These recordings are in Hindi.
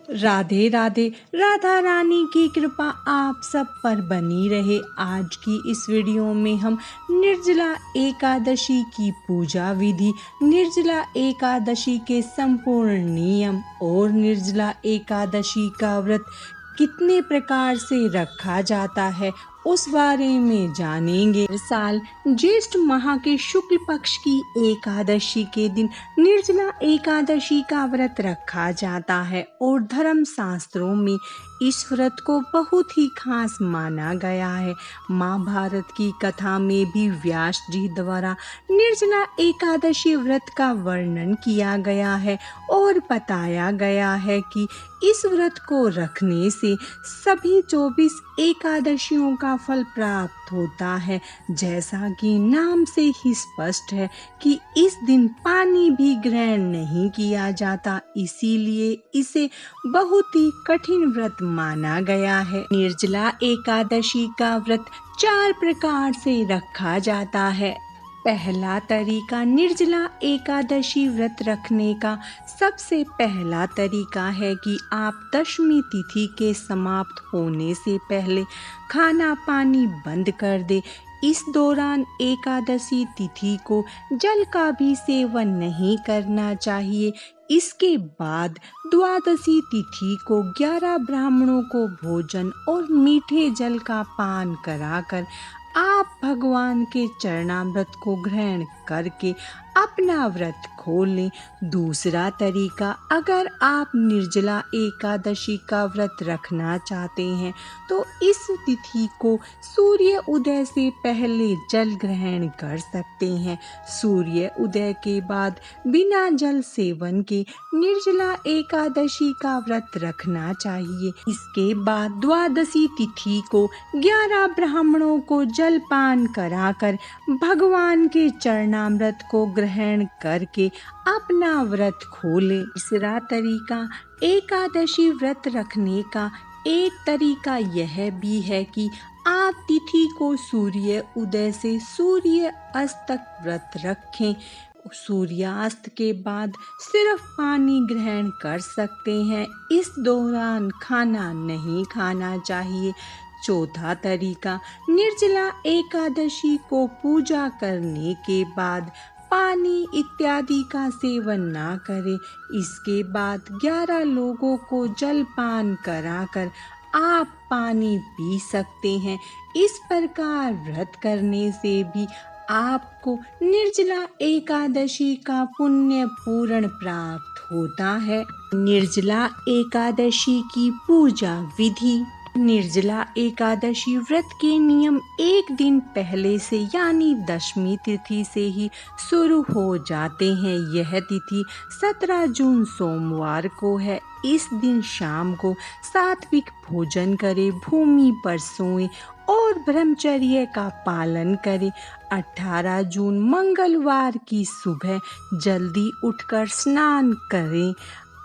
राधे राधे। राधा रानी की कृपा आप सब पर बनी रहे। आज की इस वीडियो में हम निर्जला एकादशी की पूजा विधि, निर्जला एकादशी के संपूर्ण नियम और निर्जला एकादशी का व्रत कितने प्रकार से रखा जाता है उस बारे में जानेंगे। हर साल ज्येष्ठ माह के शुक्ल पक्ष की एकादशी के दिन निर्जला एकादशी का व्रत रखा जाता है और धर्म शास्त्रों में इस व्रत को बहुत ही खास माना गया है। महाभारत की कथा में भी व्यास जी द्वारा निर्जला एकादशी व्रत का वर्णन किया गया है और बताया गया है कि इस व्रत को रखने से सभी 24 एकादशियों का फल प्राप्त होता है। जैसा कि नाम से ही स्पष्ट है कि इस दिन पानी भी ग्रहण नहीं किया जाता, इसीलिए इसे बहुत ही कठिन व्रत माना गया है। निर्जला एकादशी का व्रत 4 प्रकार से रखा जाता है। पहला तरीका निर्जला एकादशी व्रत रखने का सबसे पहला तरीका है कि आप दशमी तिथि के समाप्त होने से पहले खाना पानी बंद कर दें। इस दौरान एकादशी तिथि को जल का भी सेवन नहीं करना चाहिए। इसके बाद द्वादशी तिथि को 11 ब्राह्मणों को भोजन और मीठे जल का पान कराकर आप भगवान के चरणामृत को ग्रहण करके अपना व्रत खोलें। दूसरा तरीका, अगर आप निर्जला एकादशी का व्रत रखना चाहते हैं तो इस तिथि को सूर्य उदय से पहले जल ग्रहण कर सकते हैं। सूर्य उदय के बाद बिना जल सेवन के निर्जला एकादशी का व्रत रखना चाहिए। इसके बाद द्वादशी तिथि को 11 ब्राह्मणों को जलपान कराकर भगवान के चरणामृत को ग्रहण करके अपना व्रत खोले। तीसरा तरीका, एकादशी व्रत रखने का एक तरीका यह भी है कि आप तिथि को सूर्य उदय से सूर्य अस्त तक व्रत रखें। सूर्यास्त के बाद सिर्फ पानी ग्रहण कर सकते हैं। इस दौरान खाना नहीं खाना चाहिए। चौथा तरीका, निर्जला एकादशी को पूजा करने के बाद पानी इत्यादि का सेवन ना करें। इसके बाद 11 लोगों को जलपान कराकर आप पानी पी सकते हैं। इस प्रकार व्रत करने से भी आपको निर्जला एकादशी का पुण्य पूर्ण प्राप्त होता है। निर्जला एकादशी की पूजा विधि। निर्जला एकादशी व्रत के नियम एक दिन पहले से यानी दशमी तिथि से ही शुरू हो जाते हैं। यह तिथि 17 जून सोमवार को है। इस दिन शाम को सात्विक भोजन करें, भूमि पर सोएं और ब्रह्मचर्य का पालन करें। 18 जून मंगलवार की सुबह जल्दी उठकर स्नान करें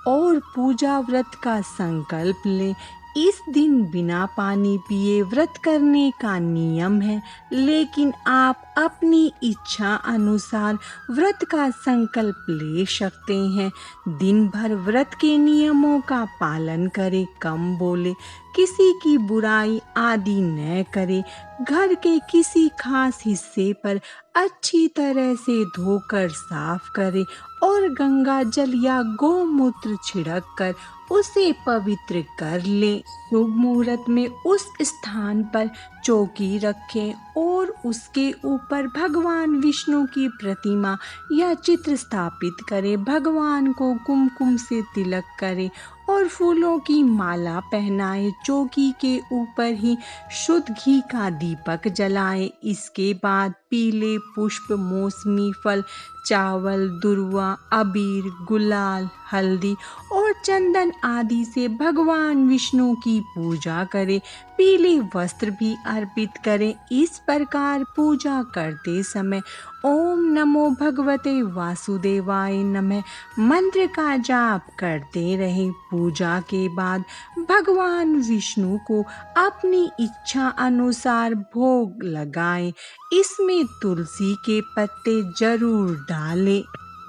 और पूजा व्रत का संकल्प लें। इस दिन बिना पानी पिए व्रत करने का नियम है, लेकिन आप अपनी इच्छा अनुसार व्रत का संकल्प ले सकते हैं। दिन भर व्रत के नियमों का पालन करें, कम बोले, किसी की बुराई आदि न करें। घर के किसी खास हिस्से पर अच्छी तरह से धोकर साफ करें और गंगा जल या गोमूत्र छिड़क कर उसे पवित्र कर लें। शुभ मुहूर्त में उस स्थान पर चौकी रखें और उसके ऊपर भगवान विष्णु की प्रतिमा या चित्र स्थापित करें। भगवान को कुमकुम से तिलक करें और फूलों की माला पहनाएं। चौकी के ऊपर ही शुद्ध घी का दीपक जलाएं। इसके बाद पीले पुष्प, मौसमी फल, चावल, दुर्वा, अबीर, गुलाल, हल्दी और चंदन आदि से भगवान विष्णु की पूजा करें। पीले वस्त्र भी अर्पित करें। इस प्रकार पूजा करते समय ओम नमो भगवते वासुदेवाय नमः मंत्र का जाप करते रहें। पूजा के बाद भगवान विष्णु को अपनी इच्छा अनुसार भोग लगाएं। इसमें तुलसी के पत्ते जरूर डालें।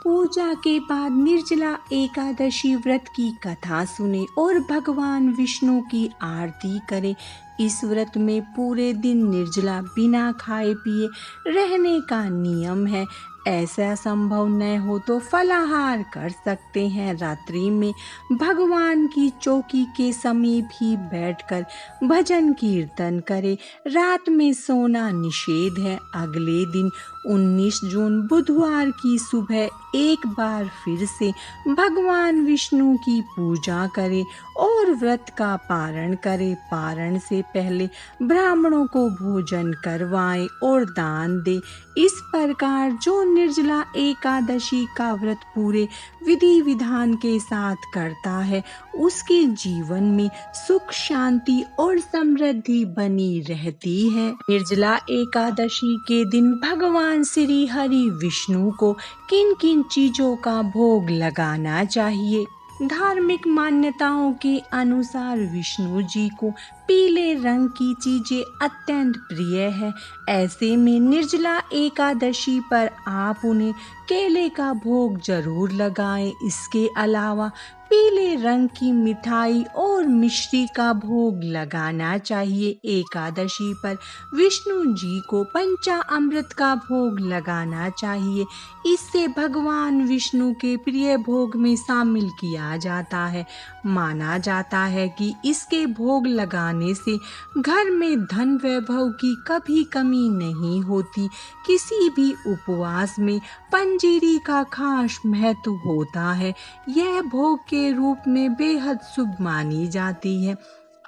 पूजा के बाद निर्जला एकादशी व्रत की कथा सुने और भगवान विष्णु की आरती करें। इस व्रत में पूरे दिन निर्जला बिना खाए पिए रहने का नियम है। ऐसा संभव न हो तो फलाहार कर सकते हैं। रात्रि में भगवान की चौकी के समीप ही बैठकर भजन कीर्तन करें। रात में सोना निषेध है। अगले दिन 19 जून बुधवार की सुबह एक बार फिर से भगवान विष्णु की पूजा करें और व्रत का पारण करें। पारण से पहले ब्राह्मणों को भोजन करवाएं और दान दें। इस प्रकार जो निर्जला एकादशी का व्रत पूरे विधि विधान के साथ करता है उसके जीवन में सुख शांति और समृद्धि बनी रहती है। निर्जला एकादशी के दिन भगवान श्री हरि विष्णु को किन किन चीजों का भोग लगाना चाहिए? धार्मिक मान्यताओं के अनुसार विष्णु जी को पीले रंग की चीजें अत्यंत प्रिय है। ऐसे में निर्जला एकादशी पर आप उन्हें केले का भोग जरूर लगाएं। इसके अलावा पीले रंग की मिठाई और मिश्री का भोग लगाना चाहिए। एकादशी पर विष्णु जी को पंचामृत का भोग लगाना चाहिए। इससे भगवान विष्णु के प्रिय भोग में शामिल किया जाता है। माना जाता है कि इसके भोग लगाने से घर में धन वैभव की कभी कमी नहीं होती। किसी भी उपवास में पंजीरी का खास महत्व होता है। यह भोग के रूप में बेहद शुभ मानी जाती है।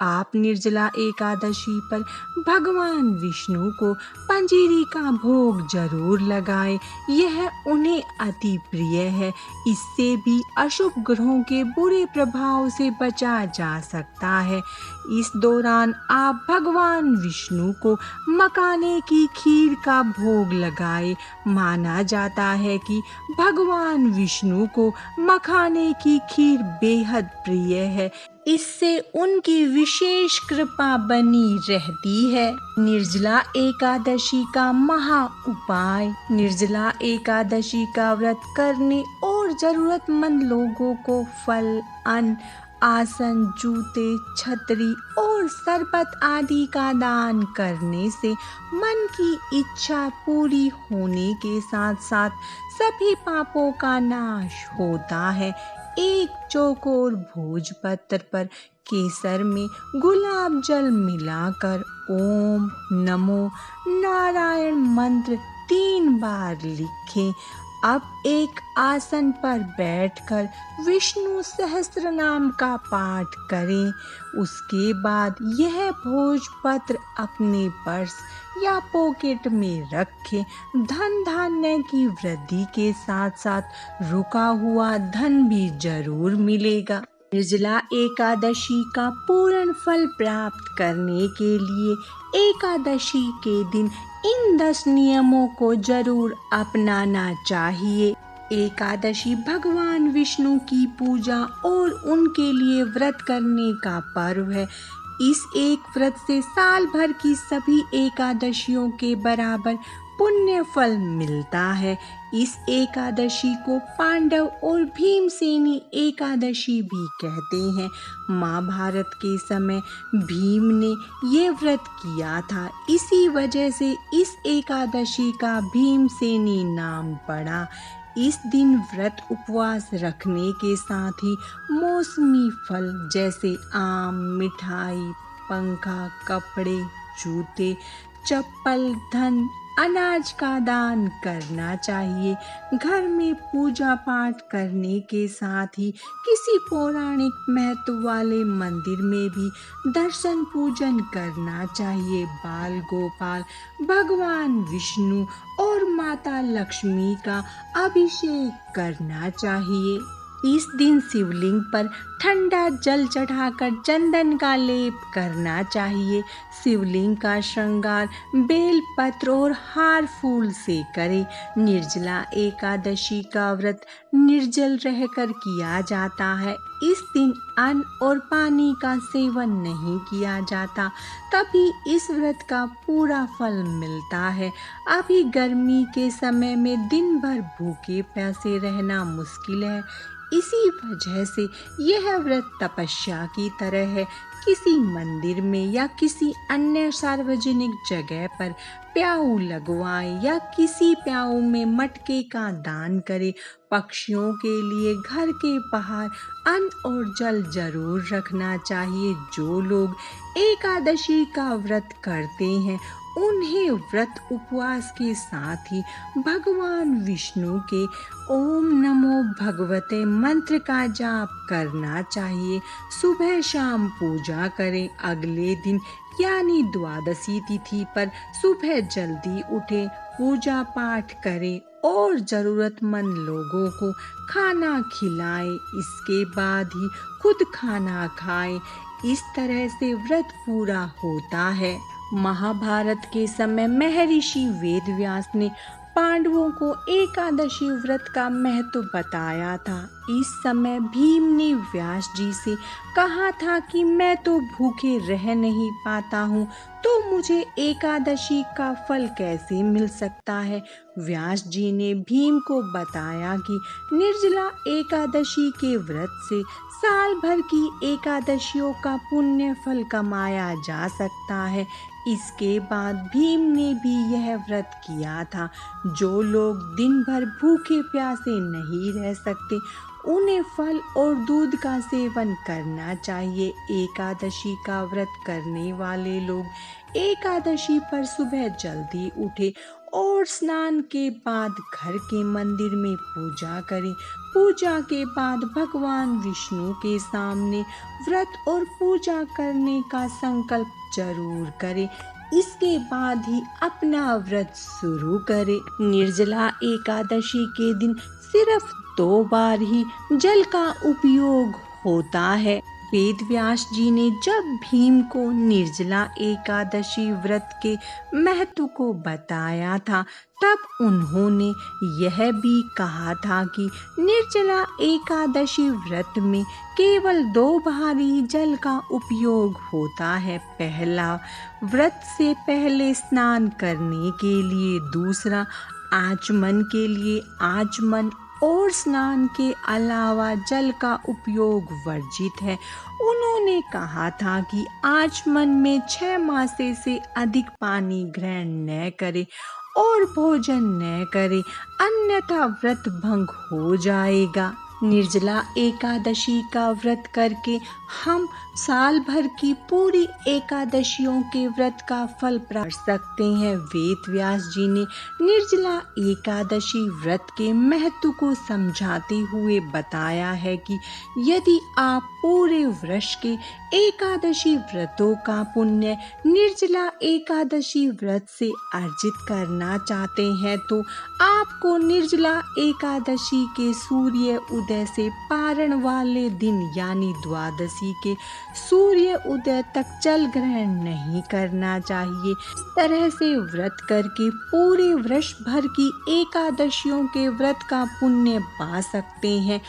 आप निर्जला एकादशी पर भगवान विष्णु को पंजीरी का भोग जरूर लगाएं। यह उन्हें अति प्रिय है। इससे भी अशुभ ग्रहों के बुरे प्रभाव से बचा जा सकता है। इस दौरान आप भगवान विष्णु को मखाने की खीर का भोग लगाएं। माना जाता है कि भगवान विष्णु को मखाने की खीर बेहद प्रिय है। इससे उनकी विशेष कृपा बनी रहती है। निर्जला एकादशी का महा उपाय। निर्जला एकादशी का व्रत करने और जरूरतमंद लोगों को फल, अन्न, आसन, जूते, छतरी और शरबत आदि का दान करने से मन की इच्छा पूरी होने के साथ साथ सभी पापों का नाश होता है। एक चौकोर भोजपत्र पर केसर में गुलाब जल मिलाकर ओम नमो नारायण मंत्र 3 बार लिखें। अब एक आसन पर बैठकर विष्णु सहस्त्र नाम का पाठ करें। उसके बाद यह भोजपत्र अपने पर्स या पॉकेट में रखें। धन धान्य की वृद्धि के साथ साथ रुका हुआ धन भी जरूर मिलेगा। निर्जला एकादशी का पूर्ण फल प्राप्त करने के लिए एकादशी के दिन इन 10 नियमों को जरूर अपनाना चाहिए। एकादशी भगवान विष्णु की पूजा और उनके लिए व्रत करने का पर्व है। इस एक व्रत से साल भर की सभी एकादशियों के बराबर पुण्य फल मिलता है। इस एकादशी को पांडव और भीमसेनी एकादशी भी कहते हैं। महाभारत के समय भीम ने ये व्रत किया था। इसी वजह से इस एकादशी का भीमसेनी नाम पड़ा। इस दिन व्रत उपवास रखने के साथ ही मौसमी फल जैसे आम, मिठाई, पंखा, कपड़े, जूते, चप्पल, धन, अनाज का दान करना चाहिए। घर में पूजा पाठ करने के साथ ही किसी पौराणिक महत्व वाले मंदिर में भी दर्शन पूजन करना चाहिए। बाल गोपाल, भगवान विष्णु और माता लक्ष्मी का अभिषेक करना चाहिए। इस दिन शिवलिंग पर ठंडा जल चढ़ाकर चंदन का लेप करना चाहिए। शिवलिंग का श्रृंगार बेल पत्र और हार फूल से करें। निर्जला एकादशी का व्रत निर्जल रहकर किया जाता है। इस दिन अन्न और पानी का सेवन नहीं किया जाता, तभी इस व्रत का पूरा फल मिलता है। अभी गर्मी के समय में दिन भर भूखे प्यासे रहना मुश्किल है। इसी वजह से यह व्रत तपस्या की तरह है। किसी मंदिर में या किसी अन्य सार्वजनिक जगह पर प्याऊ लगवाएं या किसी प्याऊ में मटके का दान करें। पक्षियों के लिए घर के बाहर अन्न और जल जरूर रखना चाहिए। जो लोग एकादशी का व्रत करते हैं उन्हें व्रत उपवास के साथ ही भगवान विष्णु के ओम नमो भगवते मंत्र का जाप करना चाहिए। सुबह शाम पूजा करें। अगले दिन यानी द्वादशी तिथि पर सुबह जल्दी उठें, पूजा पाठ करें और जरूरतमंद लोगों को खाना खिलाएं। इसके बाद ही खुद खाना खाएं। इस तरह से व्रत पूरा होता है। महाभारत के समय महर्षि वेदव्यास ने पांडवों को एकादशी व्रत का महत्व बताया था। इस समय भीम ने व्यास जी से कहा था कि मैं तो भूखे रह नहीं पाता हूँ, तो मुझे एकादशी का फल कैसे मिल सकता है। व्यास जी ने भीम को बताया कि निर्जला एकादशी के व्रत से साल भर की एकादशियों का पुण्य फल कमाया जा सकता है। इसके बाद भीम ने भी यह व्रत किया था। जो लोग दिन भर भूखे प्यासे नहीं रह सकते उन्हें फल और दूध का सेवन करना चाहिए। एकादशी का व्रत करने वाले लोग एकादशी पर सुबह जल्दी उठे और स्नान के बाद घर के मंदिर में पूजा करें। पूजा के बाद भगवान विष्णु के सामने व्रत और पूजा करने का संकल्प जरूर करें। इसके बाद ही अपना व्रत शुरू करें। निर्जला एकादशी के दिन सिर्फ 2 बार ही जल का उपयोग होता है। वेद व्यास जी ने जब भीम को निर्जला एकादशी व्रत के महत्व को बताया था, तब उन्होंने यह भी कहा था कि निर्जला एकादशी व्रत में केवल 2 बार ही जल का उपयोग होता है। पहला व्रत से पहले स्नान करने के लिए, दूसरा आचमन के लिए आचमन और स्नान के अलावा जल का उपयोग वर्जित है। उन्होंने कहा था कि आचमन में 6 मासे से अधिक पानी ग्रहण न करें और भोजन न करें, अन्यथा व्रत भंग हो जाएगा। निर्जला एकादशी का व्रत करके हम साल भर की पूरी एकादशियों के व्रत का फल प्राप्त कर सकते हैं। वेद व्यास जी ने निर्जला एकादशी व्रत के महत्व को समझाते हुए बताया है कि यदि आप पूरे वर्ष के एकादशी व्रतों का पुण्य निर्जला एकादशी व्रत से अर्जित करना चाहते हैं तो आपको निर्जला एकादशी के सूर्य उदय से पारण वाले दिन यानी द्वादशी के सूर्य उदय तक जल ग्रहण नहीं करना चाहिए। इस तरह से व्रत करके पूरे वर्ष भर की एकादशियों के व्रत का पुण्य पा सकते हैं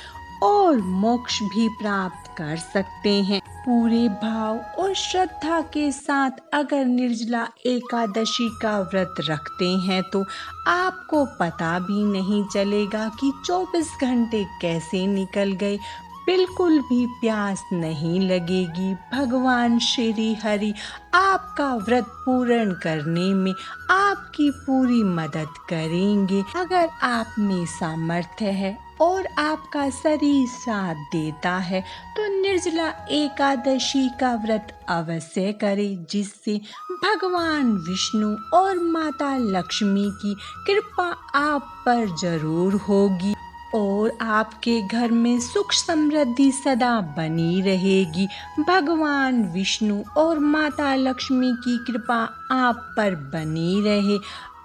और मोक्ष भी प्राप्त कर सकते हैं। पूरे भाव और श्रद्धा के साथ अगर निर्जला एकादशी का व्रत रखते हैं तो आपको पता भी नहीं चलेगा कि 24 घंटे कैसे निकल गए। बिल्कुल भी प्यास नहीं लगेगी। भगवान श्री हरि आपका व्रत पूर्ण करने में आपकी पूरी मदद करेंगे। अगर आप में सामर्थ्य है और आपका शरीर साथ देता है तो निर्जला एकादशी का व्रत अवश्य करें, जिससे भगवान विष्णु और माता लक्ष्मी की कृपा आप पर जरूर होगी और आपके घर में सुख समृद्धि सदा बनी रहेगी। भगवान विष्णु और माता लक्ष्मी की कृपा आप पर बनी रहे।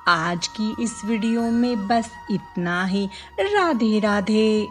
आज की इस वीडियो में बस इतना ही। राधे राधे।